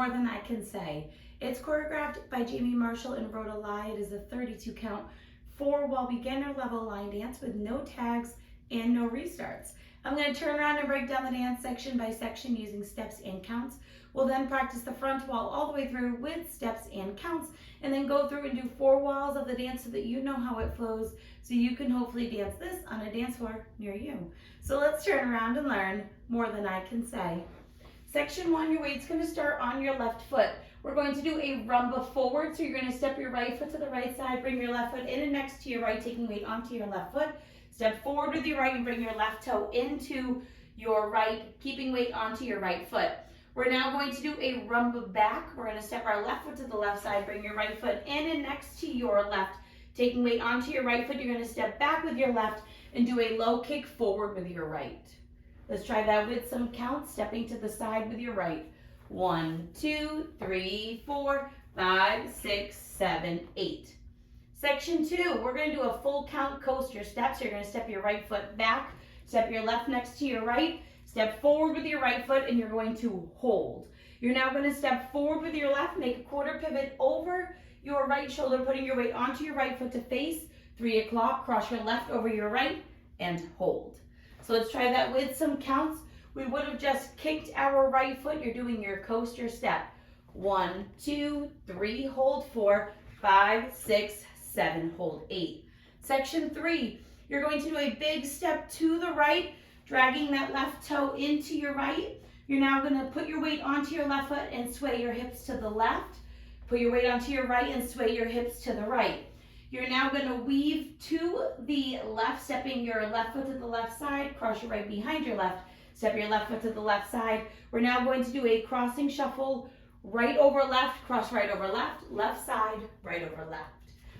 More Than I Can Say. It's choreographed by Jamie Marshall and Rhoda Lai. It is a 32 count 4-wall beginner level line dance with no tags and no restarts. I'm going to turn around and break down the dance section by section using steps and counts. We'll then practice the front wall all the way through with steps and counts, and then go through and do 4 walls of the dance so that you know how it flows, so you can hopefully dance this on a dance floor near you. So let's turn around and learn More Than I Can Say. Section 1, your weight's going to start on your left foot. We're going to do a rumba forward, so you're going to step your right foot to the right side, bring your left foot in and next to your right, taking weight onto your left foot. Step forward with your right and bring your left toe into your right, keeping weight onto your right foot. We're now going to do a rumba back. We're going to step our left foot to the left side, bring your right foot in and next to your left, taking weight onto your right foot. You're going to step back with your left and do a low kick forward with your right. Let's try that with some counts, stepping to the side with your right. 1, 2, 3, 4, 5, 6, 7, 8. Section 2, we're going to do a full count coaster step. So you're going to step your right foot back, step your left next to your right, step forward with your right foot, and you're going to hold. You're now going to step forward with your left, make a quarter pivot over your right shoulder, putting your weight onto your right foot to face 3 o'clock, cross your left over your right, and hold. So let's try that with some counts. We would have just kicked our right foot. You're doing your coaster step. 1, 2, 3, hold 4, 5, 6, 7, hold 8. Section 3, you're going to do a big step to the right, dragging that left toe into your right. You're now going to put your weight onto your left foot and sway your hips to the left. Put your weight onto your right and sway your hips to the right. You're now going to weave to the left, stepping your left foot to the left side, cross your right behind your left, step your left foot to the left side. We're now going to do a crossing shuffle, right over left, cross right over left, left side, right over left.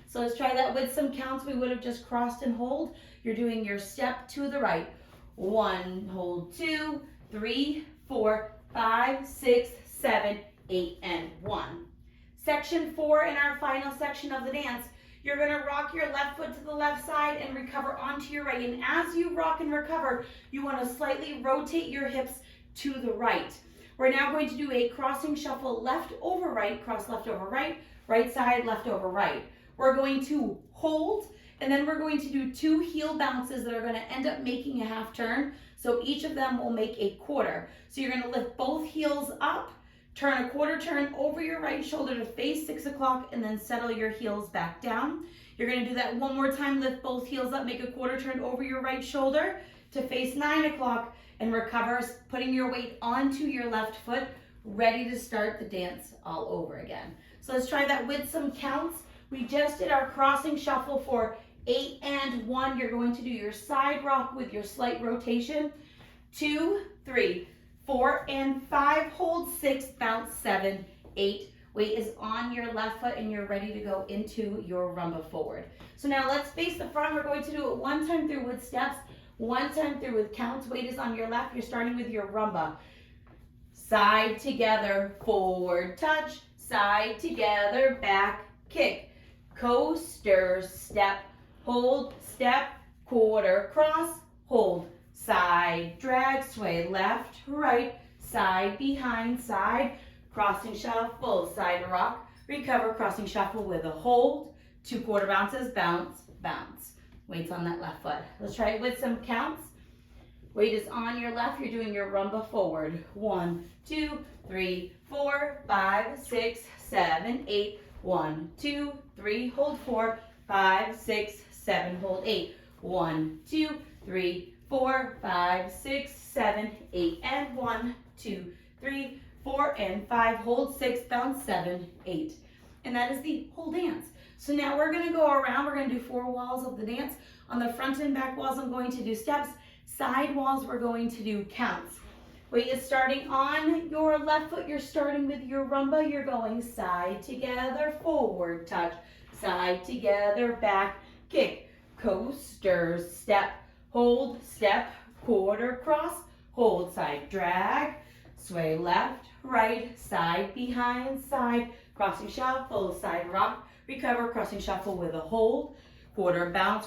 So let's try that with some counts. We would have just crossed and hold. You're doing your step to the right. 1, hold 2, 3, 4, 5, 6, 7, 8, and 1. Section 4, in our final section of the dance, you're going to rock your left foot to the left side and recover onto your right. And as you rock and recover, you want to slightly rotate your hips to the right. We're now going to do a crossing shuffle, left over right, cross left over right, right side, left over right. We're going to hold, and then we're going to do 2 heel bounces that are going to end up making a half turn. So each of them will make a quarter. So you're going to lift both heels up, turn a quarter turn over your right shoulder to face 6 o'clock, and then settle your heels back down. You're going to do that one more time, lift both heels up, make a quarter turn over your right shoulder to face 9 o'clock, and recover, putting your weight onto your left foot, ready to start the dance all over again. So let's try that with some counts. We just did our crossing shuffle for 8 and 1. You're going to do your side rock with your slight rotation. 2, 3, 4, and 5, hold 6, bounce 7, 8. Weight is on your left foot and you're ready to go into your rumba forward. So now let's face the front. We're going to do it 1 time through with steps, 1 time through with counts. Weight is on your left. You're starting with your rumba. Side together, forward touch, side together, back kick. Coaster, step, hold, step, quarter, cross, hold, side, drag, sway, left, right, side, behind, side, crossing shuffle, side rock, recover, crossing shuffle with a hold, 2 quarter bounces, bounce, bounce. Weight's on that left foot. Let's try it with some counts. Weight is on your left. You're doing your rumba forward. 1, 2, 3, 4, 5, 6, 7, 8. 1, 2, 3, hold 4, 5, 6, 7, hold 8. 1, 2, 3, 4, 5, 6, 7, 8, and 1, 2, 3, 4, and 5, hold 6, bounce 7, 8. And that is the whole dance. So now we're going to go around. We're going to do 4 walls of the dance. On the front and back walls, I'm going to do steps. Side walls, we're going to do counts. Weight is starting on your left foot. You're starting with your rumba. You're going side together, forward touch, side together, back kick, coaster, step, hold, step, quarter, cross, hold, side, drag, sway left, right, side, behind, side, crossing shuffle, side rock, recover, crossing shuffle with a hold, quarter bounce,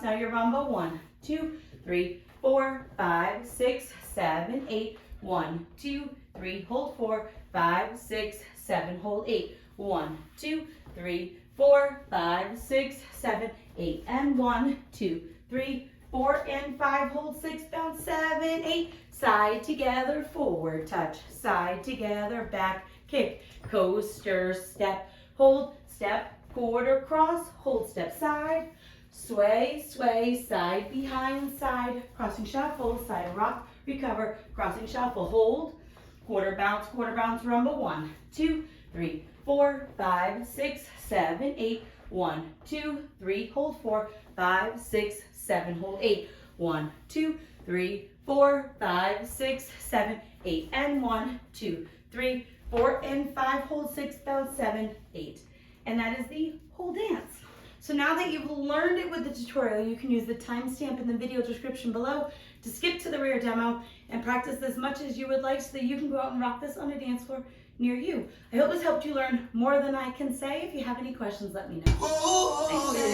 now your rumba. 1, 2, 3, 4, 5, 6, 7, 8. 1, 2, 3, hold 4, 5, 6, 7, hold 8. 1, 2, 3, 4, 5, 6, 7, 8. And 1, 2, 3, 4, and 5, hold 6, bounce 7, 8. Side together, forward touch, side together, back kick, coaster, step, hold, step, quarter cross, hold, step, side, sway, sway, side behind, side, crossing shuffle, side rock, recover, crossing shuffle, hold, quarter bounce, rumble, 1, 2, 3, 4, 5, 6, 7, 8, 1, 2, 3, hold 4, 5, 6, 7, hold 8, 1, 2, 3, 4, 5, 6, 7, 8, and 1, 2, 3, 4, and 5, hold 6, bounce 7, 8. And that is the whole dance. So now that you've learned it with the tutorial, you can use the timestamp in the video description below to skip to the rear demo and practice as much as you would like so that you can go out and rock this on a dance floor near you. I hope this helped you learn more than I can say. If you have any questions, let me know. Thanks.